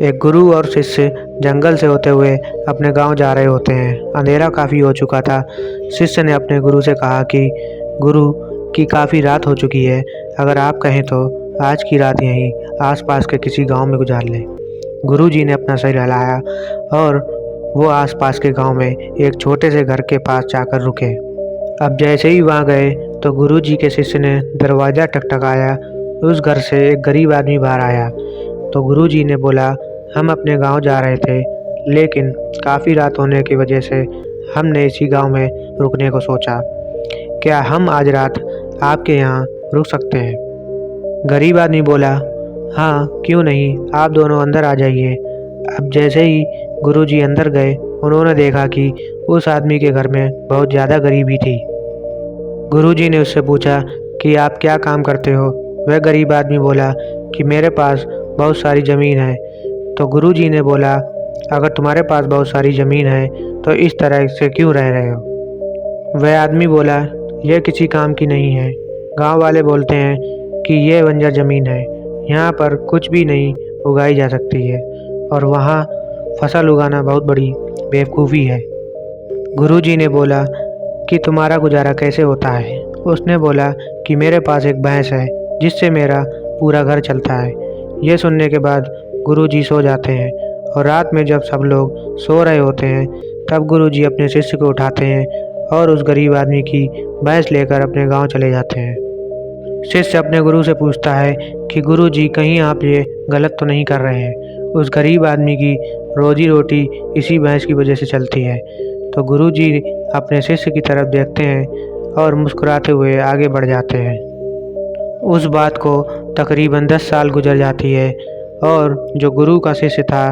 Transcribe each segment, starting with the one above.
एक गुरु और शिष्य जंगल से होते हुए अपने गांव जा रहे होते हैं। अंधेरा काफ़ी हो चुका था। शिष्य ने अपने गुरु से कहा कि गुरु की काफ़ी रात हो चुकी है, अगर आप कहें तो आज की रात यहीं आसपास के किसी गांव में गुजार लें। गुरु जी ने अपना सिर हिलाया और वो आसपास के गांव में एक छोटे से घर के पास जाकर रुके। अब जैसे ही वहां गए तो गुरु जी के शिष्य ने दरवाज़ा टकटकाया। उस घर से एक गरीब आदमी बाहर आया तो गुरु जी ने बोला, हम अपने गांव जा रहे थे, लेकिन काफ़ी रात होने की वजह से हमने इसी गांव में रुकने को सोचा। क्या हम आज रात आपके यहाँ रुक सकते हैं? गरीब आदमी बोला, हाँ क्यों नहीं, आप दोनों अंदर आ जाइए। अब जैसे ही गुरु जी अंदर गए, उन्होंने देखा कि उस आदमी के घर में बहुत ज़्यादा गरीबी थी। गुरुजी ने उससे पूछा कि आप क्या काम करते हो? वह गरीब आदमी बोला कि मेरे पास बहुत सारी ज़मीन है। तो गुरुजी ने बोला, अगर तुम्हारे पास बहुत सारी ज़मीन है तो इस तरह से क्यों रह रहे हो? वह आदमी बोला, यह किसी काम की नहीं है। गांव वाले बोलते हैं कि यह बंजर ज़मीन है, यहाँ पर कुछ भी नहीं उगाई जा सकती है और वहाँ फसल उगाना बहुत बड़ी बेवकूफ़ी है। गुरुजी ने बोला कि तुम्हारा गुजारा कैसे होता है? उसने बोला कि मेरे पास एक भैंस है जिससे मेरा पूरा घर चलता है। ये सुनने के बाद गुरुजी सो जाते हैं और रात में जब सब लोग सो रहे होते हैं तब गुरुजी अपने शिष्य को उठाते हैं और उस गरीब आदमी की भैंस लेकर अपने गांव चले जाते हैं। शिष्य अपने गुरु से पूछता है कि गुरुजी कहीं आप ये गलत तो नहीं कर रहे हैं? उस गरीब आदमी की रोजी रोटी इसी भैंस की वजह से चलती है। तो गुरुजी अपने शिष्य की तरफ देखते हैं और मुस्कुराते हुए आगे बढ़ जाते हैं। उस बात को तकरीबन 10 साल गुजर जाती है और जो गुरु का शिष्य था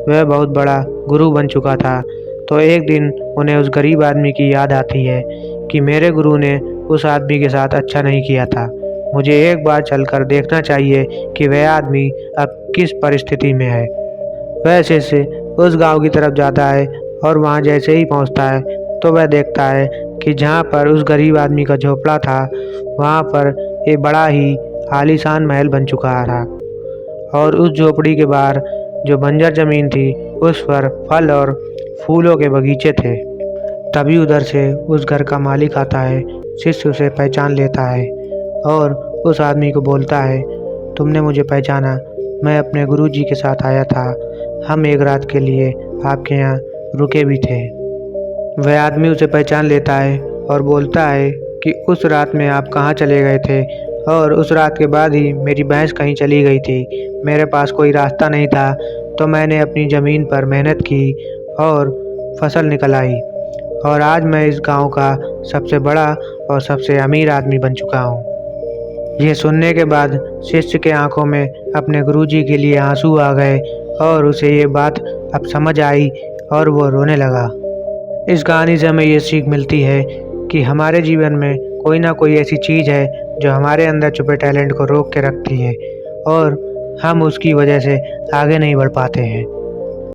वह बहुत बड़ा गुरु बन चुका था। तो एक दिन उन्हें उस गरीब आदमी की याद आती है कि मेरे गुरु ने उस आदमी के साथ अच्छा नहीं किया था, मुझे एक बार चलकर देखना चाहिए कि वह आदमी अब किस परिस्थिति में है। वह शिष्य उस गांव की तरफ जाता है और वहां जैसे ही पहुंचता है तो वह देखता है कि जहां पर उस गरीब आदमी का झोपड़ा था वहां पर एक बड़ा ही आलीशान महल बन चुका था और उस झोपड़ी के बाहर जो बंजर ज़मीन थी उस पर फल और फूलों के बगीचे थे। तभी उधर से उस घर का मालिक आता है। शिष्य उसे पहचान लेता है और उस आदमी को बोलता है, तुमने मुझे पहचाना? मैं अपने गुरुजी के साथ आया था, हम एक रात के लिए आपके यहाँ रुके भी थे। वह आदमी उसे पहचान लेता है और बोलता है कि उस रात में आप कहाँ चले गए थे और उस रात के बाद ही मेरी भैंस कहीं चली गई थी। मेरे पास कोई रास्ता नहीं था तो मैंने अपनी ज़मीन पर मेहनत की और फसल निकल आई और आज मैं इस गांव का सबसे बड़ा और सबसे अमीर आदमी बन चुका हूँ। यह सुनने के बाद शिष्य के आंखों में अपने गुरुजी के लिए आंसू आ गए और उसे ये बात अब समझ आई और वो रोने लगा। इस कहानी से हमें ये सीख मिलती है कि हमारे जीवन में कोई ना कोई ऐसी चीज़ है जो हमारे अंदर छुपे टैलेंट को रोक के रखती है और हम उसकी वजह से आगे नहीं बढ़ पाते हैं।